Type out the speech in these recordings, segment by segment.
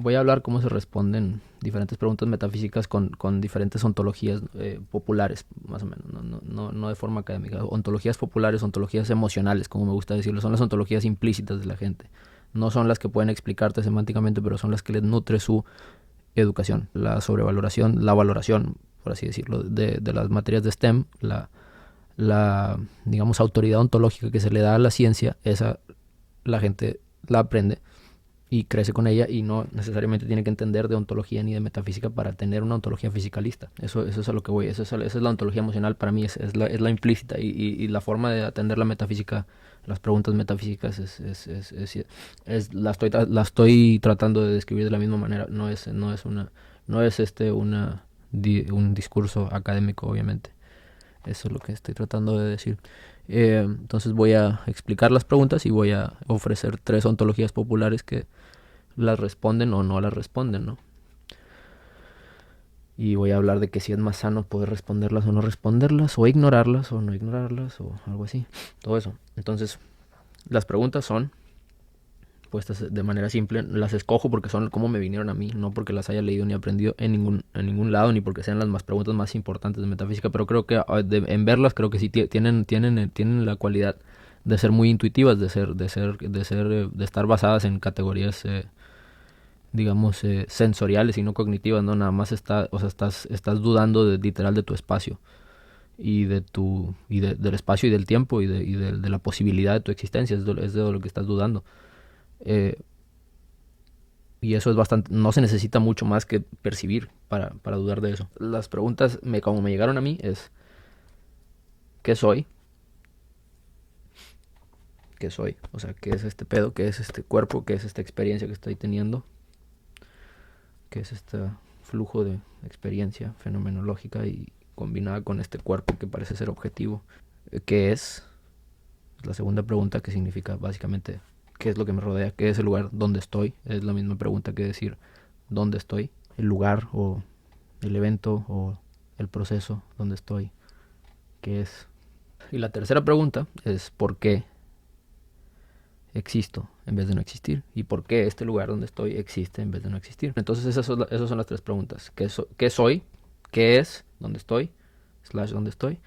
voy a hablar cómo se responden diferentes preguntas metafísicas con diferentes ontologías populares, más o menos, no de forma académica. Ontologías populares, ontologías emocionales, como me gusta decirlo, son las ontologías implícitas de la gente. No son las que pueden explicarte semánticamente, pero son las que les nutre su educación, la sobrevaloración, la valoración, por así decirlo, de las materias de STEM, digamos, autoridad ontológica que se le da a la ciencia, esa la gente la aprende y crece con ella y no necesariamente tiene que entender de ontología ni de metafísica para tener una ontología fisicalista. Eso es a lo que voy, esa es la ontología emocional para mí, es la implícita y la forma de atender la metafísica, las preguntas metafísicas la estoy tratando de describir de la misma manera, no es un discurso académico, obviamente. Eso es lo que estoy tratando de decir. Entonces voy a explicar las preguntas y voy a ofrecer 3 ontologías populares que las responden o no las responden, ¿no? Y voy a hablar de que si es más sano poder responderlas o no responderlas, o ignorarlas o no ignorarlas, o algo así. Todo eso. Entonces, las preguntas son puestas de manera simple. Las escojo porque son como me vinieron a mí, no porque las haya leído ni aprendido en ningún lado, ni porque sean las más preguntas más importantes de metafísica, pero creo que en verlas creo que sí tienen la cualidad de ser muy intuitivas, de estar basadas en categorías digamos sensoriales y no cognitivas, no nada más estás dudando literal de tu espacio y del espacio y del tiempo de la posibilidad de tu existencia, es de lo que estás dudando. eh, y eso es bastante, no se necesita mucho más que percibir para dudar de eso. Las preguntas como me llegaron a mí es ¿qué soy? ¿Qué soy? O sea, ¿qué es este pedo? ¿Qué es este cuerpo? ¿Qué es esta experiencia que estoy teniendo? ¿Qué es este flujo de experiencia fenomenológica y combinada con este cuerpo que parece ser objetivo? ¿Qué es? Es la segunda pregunta, que significa básicamente ¿qué es lo que me rodea? ¿Qué es el lugar donde estoy? Es la misma pregunta que decir ¿dónde estoy? El lugar o el evento o el proceso donde estoy. ¿Qué es? Y la tercera pregunta es ¿por qué existo en vez de no existir? ¿Y por qué este lugar donde estoy existe en vez de no existir? Entonces esas son las 3 preguntas. ¿Qué soy? ¿Qué es? ¿Dónde estoy? / ¿dónde estoy?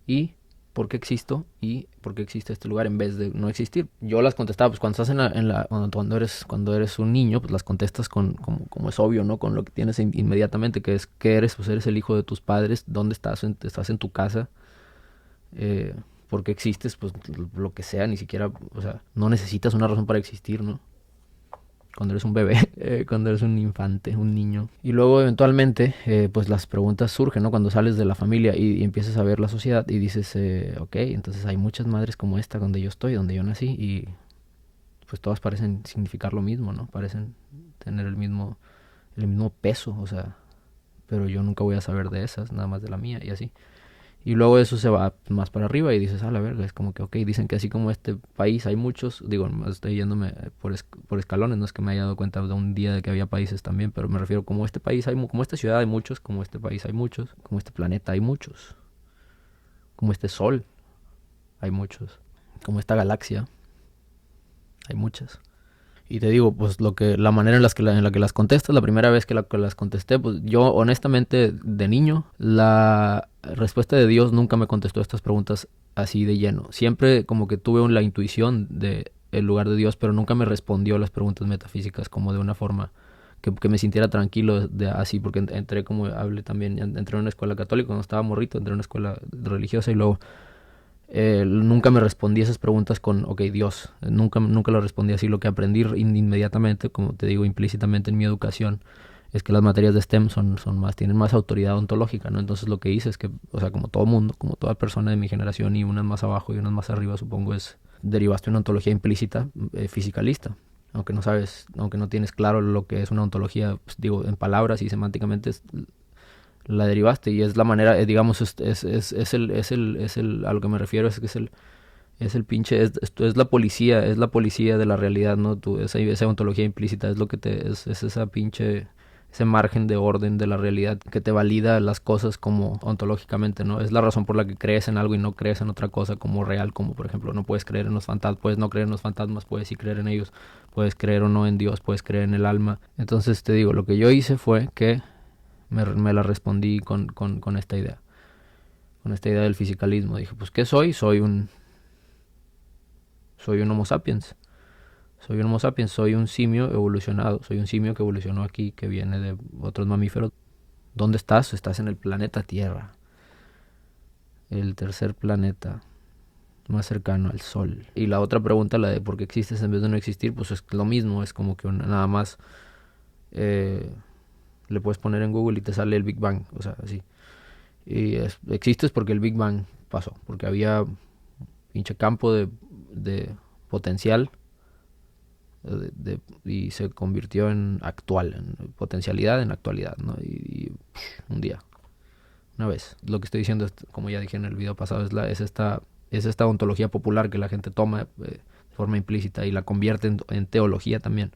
Y ¿por qué existo? Y ¿por qué existe este lugar en vez de no existir? Yo las contestaba, pues cuando estás cuando eres un niño, pues las contestas como es obvio, ¿no? Con lo que tienes inmediatamente, que es ¿qué eres? Pues eres el hijo de tus padres. ¿Dónde estás? Estás en tu casa. ¿Por qué existes? Pues lo que sea, ni siquiera, o sea, no necesitas una razón para existir, ¿no? Cuando eres un bebé, cuando eres un infante, un niño. Y luego eventualmente, pues las preguntas surgen, ¿no? Cuando sales de la familia y empiezas a ver la sociedad y dices, ok, entonces hay muchas madres como esta donde yo estoy, donde yo nací, y pues todas parecen significar lo mismo, ¿no? Parecen tener el mismo peso, o sea, pero yo nunca voy a saber de esas, nada más de la mía y así. Y luego eso se va más para arriba y dices, la verga, es como que, ok, dicen que así como este país hay muchos, digo, estoy yéndome por escalones, no es que me haya dado cuenta de un día de que había países también, pero me refiero como este país como esta ciudad hay muchos, como este país hay muchos, como este planeta hay muchos, como este sol hay muchos, como esta galaxia hay muchas. Y te digo, pues la manera en la que las contestas, la primera vez que las contesté, pues yo honestamente de niño, la respuesta de Dios nunca me contestó estas preguntas así de lleno. Siempre como que tuve la intuición de el lugar de Dios, pero nunca me respondió las preguntas metafísicas como de una forma que me sintiera tranquilo así, porque entré, como hablé también, entré en una escuela católica cuando estaba morrito, entré en una escuela religiosa y luego nunca me respondí esas preguntas con, ok, Dios. Nunca lo respondí así. Lo que aprendí inmediatamente, como te digo, implícitamente en mi educación, es que las materias de STEM tienen más autoridad ontológica, ¿no? Entonces lo que hice es que, o sea, como todo mundo, como toda persona de mi generación, y unas más abajo y unas más arriba, supongo, derivaste una ontología implícita, fisicalista. Aunque no tienes claro lo que es una ontología, pues, digo, en palabras y semánticamente la derivaste y es la manera, digamos, a lo que me refiero es que es el pinche, es la policía de la realidad, ¿no? Esa ontología implícita es lo que es esa pinche, ese margen de orden de la realidad que te valida las cosas como ontológicamente, ¿no? Es la razón por la que crees en algo y no crees en otra cosa como real, como por ejemplo no puedes creer en los fantasmas, puedes no creer en los fantasmas, puedes sí creer en ellos, puedes creer o no en Dios, puedes creer en el alma. Entonces te digo, lo que yo hice fue que me la respondí con esta idea. Con esta idea del fisicalismo. Dije, pues ¿qué soy? Soy un Homo sapiens. Soy un Homo sapiens, soy un simio evolucionado, soy un simio que evolucionó aquí, que viene de otros mamíferos. ¿Dónde estás? Estás en el planeta Tierra, el tercer planeta más cercano al Sol. Y la otra pregunta, la de por qué existes en vez de no existir, pues es lo mismo, es como que nada más le puedes poner en Google y te sale el Big Bang, o sea, así. Y existes porque el Big Bang pasó, porque había pinche campo de potencial y se convirtió en actual, en potencialidad en actualidad, ¿no? Y un día, una vez. Lo que estoy diciendo, como ya dije en el video pasado, es esta ontología popular que la gente toma de forma implícita y la convierte en teología también.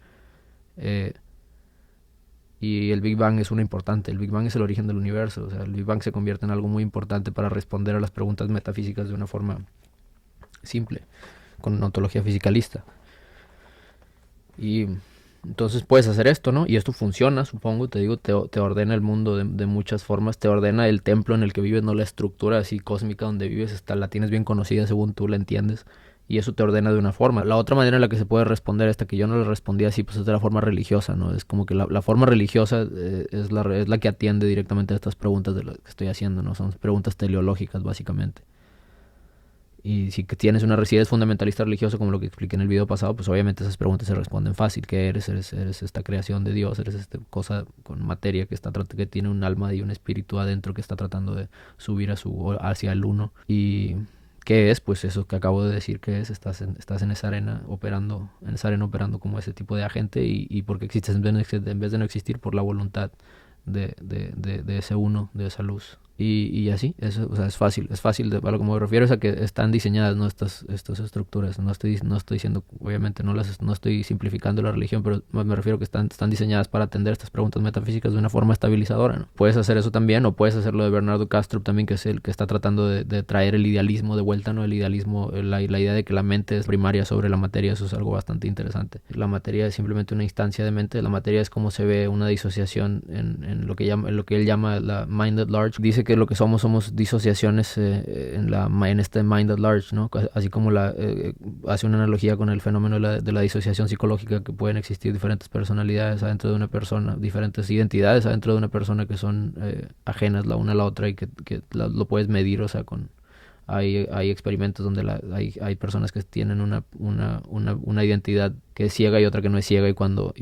Y el Big Bang es una importante. El Big Bang es el origen del universo. O sea, el Big Bang se convierte en algo muy importante para responder a las preguntas metafísicas de una forma simple, con una ontología fisicalista. Y entonces puedes hacer esto, ¿no? Y esto funciona, supongo, te digo, te ordena el mundo de muchas formas, te ordena el templo en el que vives, no la estructura así cósmica donde vives, la tienes bien conocida según tú la entiendes, y eso te ordena de una forma. La otra manera en la que se puede responder, esta que yo no le respondí así, pues es de la forma religiosa, ¿no? Es como que la forma religiosa es la que atiende directamente a estas preguntas de lo que estoy haciendo, ¿no? Son preguntas teleológicas, básicamente. Y si tienes si eres fundamentalista religioso, como lo que expliqué en el video pasado, pues obviamente esas preguntas se responden fácil. ¿Qué eres? Eres esta creación de Dios, eres esta cosa con materia que tiene un alma y un espíritu adentro que está tratando de subir hacia el uno. ¿Y qué es? Pues eso que acabo de decir que es. Estás en esa arena operando, como ese tipo de agente y porque existes en vez de no existir por la voluntad de ese uno, de esa luz. Y así, eso, o sea, es fácil, a lo que me refiero es a que están diseñadas, ¿no? estas estructuras, no estoy diciendo, obviamente no estoy simplificando la religión, pero me refiero a que están diseñadas para atender estas preguntas metafísicas de una forma estabilizadora, ¿no? Puedes hacer eso también, o puedes hacerlo de Bernardo Kastrup también, que es el que está tratando de traer el idealismo de vuelta, ¿no? El idealismo, la idea de que la mente es primaria sobre la materia, eso es algo bastante interesante. La materia es simplemente una instancia de mente, la materia es como se ve una disociación en lo que él llama la mind at large. Dice que lo que somos disociaciones en este mind at large, ¿no? Así como hace una analogía con el fenómeno de la disociación psicológica, que pueden existir diferentes personalidades adentro de una persona, diferentes identidades adentro de una persona que son ajenas la una a la otra y que lo puedes medir, o sea, hay experimentos donde hay personas que tienen una identidad que es ciega y otra que no es ciega, y cuando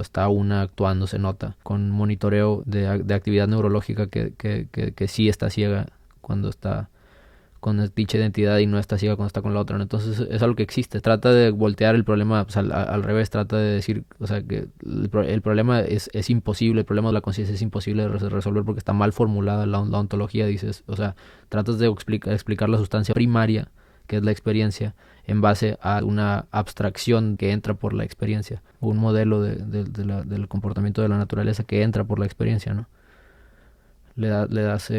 está una actuando se nota con monitoreo de actividad neurológica que sí está ciega cuando está con dicha identidad y no está ciega cuando está con la otra, ¿no? Entonces es algo que existe. Trata de voltear el problema, pues, al revés, trata de decir, o sea, que el problema es imposible, el problema de la conciencia es imposible de resolver porque está mal formulada la ontología, dices, o sea, tratas de explicar la sustancia primaria, que es la experiencia, en base a una abstracción que entra por la experiencia, un modelo del comportamiento de la naturaleza que entra por la experiencia, ¿no? Le das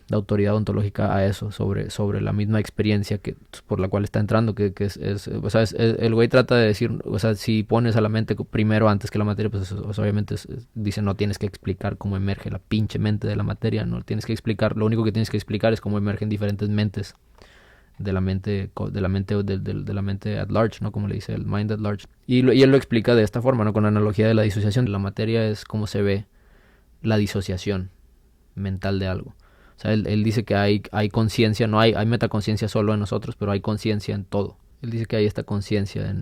la autoridad ontológica a eso, sobre la misma experiencia por la cual está entrando, o sea, el güey trata de decir, o sea, si pones a la mente primero antes que la materia, pues eso, obviamente dice, no tienes que explicar cómo emerge la pinche mente de la materia, no tienes que explicar, lo único que tienes que explicar es cómo emergen diferentes mentes de la mente at large, ¿no? Como le dice el mind at large. Y él lo explica de esta forma, ¿no? Con la analogía de la disociación. La materia es como se ve la disociación mental de algo. O sea, él dice que hay conciencia, no hay metaconciencia solo en nosotros, pero hay conciencia en todo. Él dice que hay esta conciencia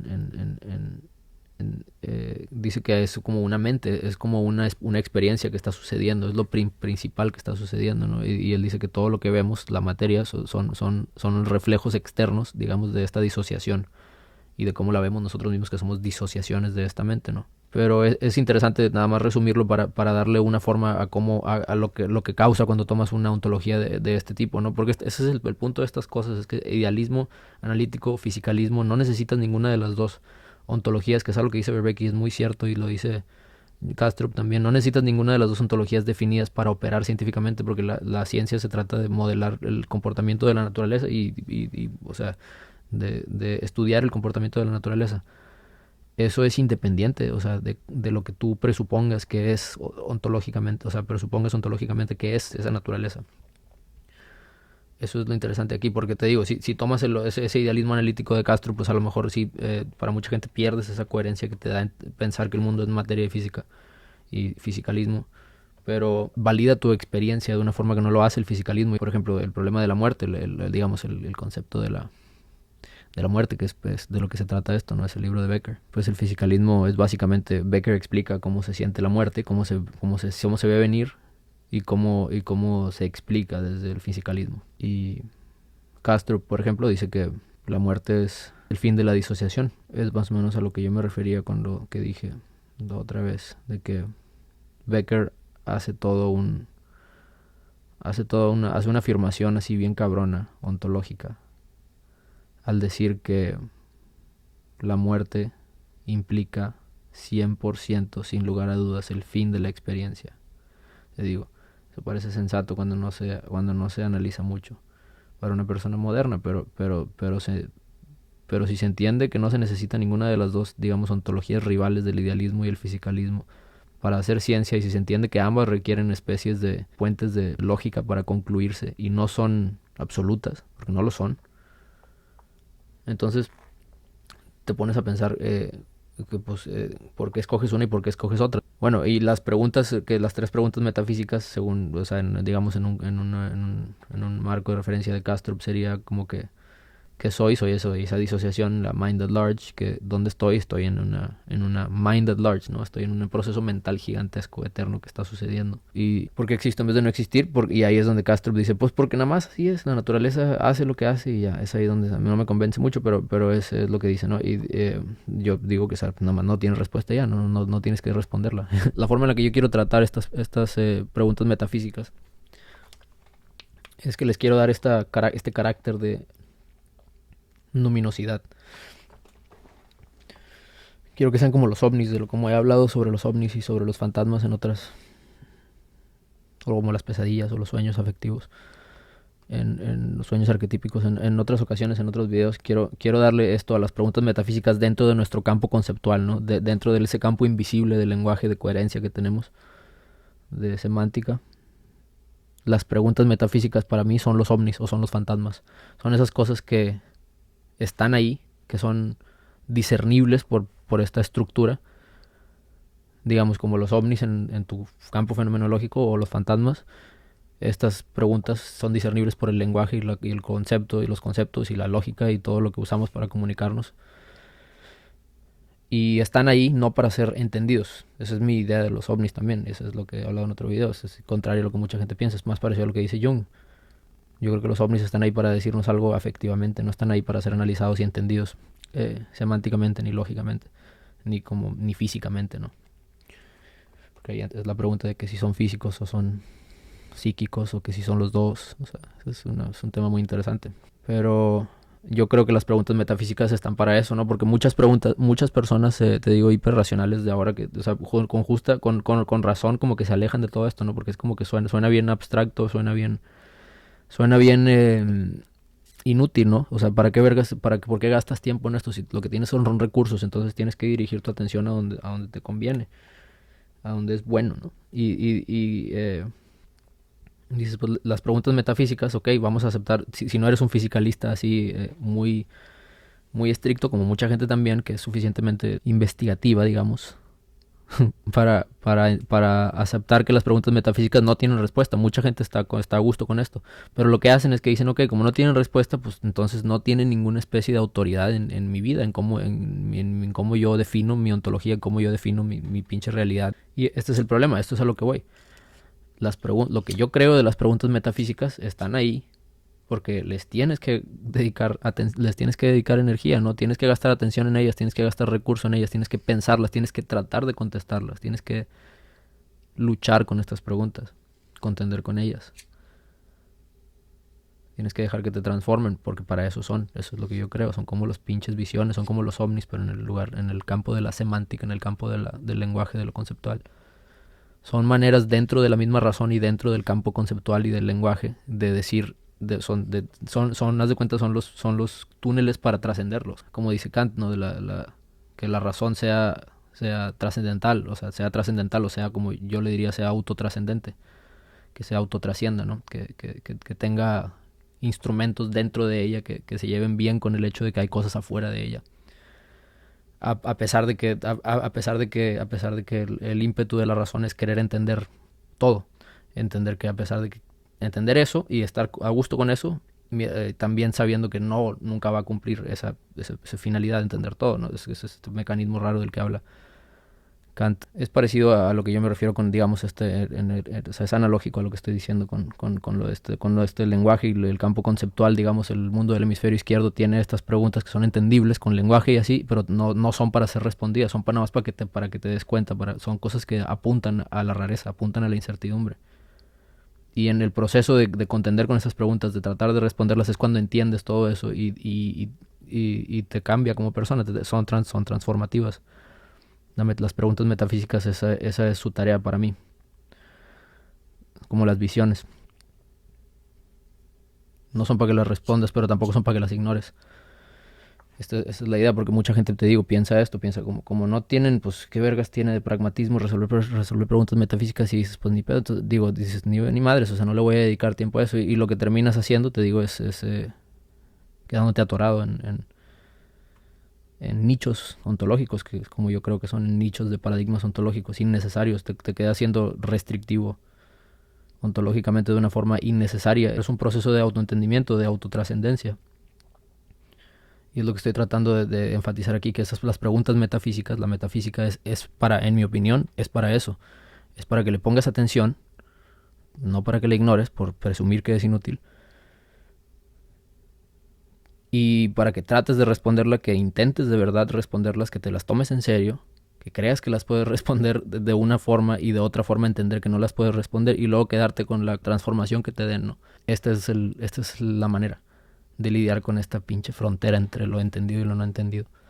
dice que es como una mente, es como una experiencia que está sucediendo, es lo principal que está sucediendo, ¿no? Y él dice que todo lo que vemos, la materia, son reflejos externos, digamos, de esta disociación y de cómo la vemos nosotros mismos, que somos disociaciones de esta mente, ¿no? Pero es interesante nada más resumirlo para darle una forma a lo que causa cuando tomas una ontología de este tipo, ¿no? Porque ese es el punto de estas cosas, es que idealismo, analítico, fisicalismo, no necesitas ninguna de las dos ontologías, que es algo que dice Verbeek y es muy cierto, y lo dice Kastrup también, no necesitas ninguna de las dos ontologías definidas para operar científicamente, porque la ciencia se trata de modelar el comportamiento de la naturaleza o sea, de estudiar el comportamiento de la naturaleza. Eso es independiente, o sea, de lo que tú presupongas que es ontológicamente, o sea, presupongas ontológicamente que es esa naturaleza. Eso es lo interesante aquí, porque te digo, si tomas ese idealismo analítico de Castro, pues a lo mejor sí, para mucha gente pierdes esa coherencia que te da en pensar que el mundo es materia de física y fisicalismo, pero valida tu experiencia de una forma que no lo hace el fisicalismo. Por ejemplo, el problema de la muerte, digamos, el concepto de la muerte, que es pues, de lo que se trata esto, ¿no? Es el libro de Becker. Pues el fisicalismo es básicamente, Becker explica cómo se siente la muerte, cómo se ve venir y cómo se explica desde el fisicalismo. Y Castro, por ejemplo, dice que la muerte es el fin de la disociación. Es más o menos a lo que yo me refería con lo que dije la otra vez, de que Becker hace una afirmación así bien cabrona, ontológica, al decir que la muerte implica 100%, sin lugar a dudas, el fin de la experiencia. Te digo, eso parece sensato cuando no se analiza mucho para una persona moderna, pero si se entiende que no se necesita ninguna de las dos, digamos, ontologías rivales del idealismo y el fisicalismo para hacer ciencia, y si se entiende que ambas requieren especies de puentes de lógica para concluirse y no son absolutas, porque no lo son, entonces te pones a pensar por qué escoges una y por qué escoges otra. Bueno, y las tres preguntas metafísicas, según, o sea, digamos en un marco de referencia de Castrop, sería como que ¿qué soy? Soy eso, esa disociación, la mind at large, que ¿dónde estoy? Estoy en una mind at large, ¿no? Estoy en un proceso mental gigantesco, eterno, que está sucediendo. ¿Y por qué existo en vez de no existir? Y ahí es donde Castro dice, pues porque nada más así es, la naturaleza hace lo que hace y ya, es ahí donde a mí no me convence mucho, pero es lo que dice, ¿no? Y yo digo que nada más no tiene respuesta ya, no tienes que responderla. La forma en la que yo quiero tratar estas preguntas metafísicas es que les quiero dar este carácter de luminosidad. Quiero que sean como los ovnis, como he hablado sobre los ovnis y sobre los fantasmas en otras, o como las pesadillas o los sueños afectivos, en los sueños arquetípicos, en otras ocasiones, en otros videos. Quiero darle esto a las preguntas metafísicas dentro de nuestro campo conceptual, ¿no? Dentro de ese campo invisible del lenguaje, de coherencia que tenemos, de semántica. Las preguntas metafísicas para mí son los ovnis o son los fantasmas. Son esas cosas que están ahí, que son discernibles por esta estructura, digamos como los ovnis en tu campo fenomenológico o los fantasmas. Estas preguntas son discernibles por el lenguaje y el concepto y los conceptos y la lógica y todo lo que usamos para comunicarnos. Y están ahí no para ser entendidos. Esa es mi idea de los ovnis también. Eso es lo que he hablado en otro video. Es contrario a lo que mucha gente piensa. Es más parecido a lo que dice Jung. Yo creo que los ovnis están ahí para decirnos algo afectivamente. No están ahí para ser analizados y entendidos semánticamente ni lógicamente. Ni físicamente, ¿no? Porque ahí es la pregunta de que si son físicos o son psíquicos o que si son los dos. O sea, es un tema muy interesante. Pero yo creo que las preguntas metafísicas están para eso, ¿no? Porque muchas personas, te digo, hiperracionales de ahora, que, o sea, con razón, como que se alejan de todo esto, ¿no? Porque es como que suena bien abstracto, suena bien inútil, ¿no? O sea, ¿por qué gastas tiempo en esto? Si lo que tienes son recursos, entonces tienes que dirigir tu atención a donde te conviene, a donde es bueno, ¿no? Dices, pues las preguntas metafísicas, ok, vamos a aceptar, si no eres un fisicalista así muy, muy estricto, como mucha gente también, que es suficientemente investigativa, digamos, para aceptar que las preguntas metafísicas no tienen respuesta. Mucha gente está a gusto con esto, pero lo que hacen es que dicen, ok, como no tienen respuesta, pues entonces no tienen ninguna especie de autoridad en mi vida, en cómo yo defino mi ontología, en cómo yo defino mi pinche realidad. Y este es el problema, esto es a lo que voy. Lo que yo creo de las preguntas metafísicas están ahí porque les tienes que dedicar energía, ¿no? Tienes que gastar atención en ellas, tienes que gastar recursos en ellas, tienes que pensarlas, tienes que tratar de contestarlas, tienes que luchar con estas preguntas, contender con ellas. Tienes que dejar que te transformen, porque para eso son. Eso es lo que yo creo. Son como los pinches visiones, son como los ovnis, pero en el campo de la semántica, en el campo del lenguaje, de lo conceptual. Son maneras dentro de la misma razón y dentro del campo conceptual y del lenguaje de decir, haz de cuenta, son los túneles para trascenderlos. Como dice Kant, ¿no? Que la razón sea trascendental, sea trascendental, como yo le diría, sea autotrascendente, que se autotrascienda, ¿no? Que tenga instrumentos dentro de ella que se lleven bien con el hecho de que hay cosas afuera de ella. A pesar de que el ímpetu de la razón es querer entender todo, entender que a pesar de que entender eso y estar a gusto con eso, también sabiendo que nunca va a cumplir esa finalidad de entender todo, ¿no? Es este mecanismo raro del que habla Kant. Es parecido a lo que yo me refiero con, digamos, es analógico a lo que estoy diciendo con lo este lenguaje y el campo conceptual. Digamos, el mundo del hemisferio izquierdo tiene estas preguntas que son entendibles con lenguaje y así, pero no son para ser respondidas, son nada más para que te des cuenta, son cosas que apuntan a la rareza, apuntan a la incertidumbre. Y en el proceso de contender con esas preguntas, de tratar de responderlas, es cuando entiendes todo eso y te cambia como persona, son transformativas. Las preguntas metafísicas, esa es su tarea para mí. Como las visiones. No son para que las respondas, pero tampoco son para que las ignores. Esa es la idea, porque mucha gente, te digo, piensa como no tienen, pues qué vergas tiene de pragmatismo resolver preguntas metafísicas, y dices, pues ni pedo. Entonces, dices, ni madres, no le voy a dedicar tiempo a eso. Y lo que terminas haciendo, te digo, es quedándote atorado en nichos ontológicos, que es como yo creo que son nichos de paradigmas ontológicos innecesarios. Te queda siendo restrictivo ontológicamente de una forma innecesaria. Es un proceso de autoentendimiento, de autotrascendencia. Y es lo que estoy tratando de enfatizar aquí, que las preguntas metafísicas, la metafísica es para, en mi opinión, es para eso. Es para que le pongas atención, no para que le ignores por presumir que es inútil. Y para que trates de responderla, que intentes de verdad responderlas, que te las tomes en serio, que creas que las puedes responder de una forma y de otra forma entender que no las puedes responder, y luego quedarte con la transformación que te den, ¿no? Esta es la manera de lidiar con esta pinche frontera entre lo entendido y lo no entendido.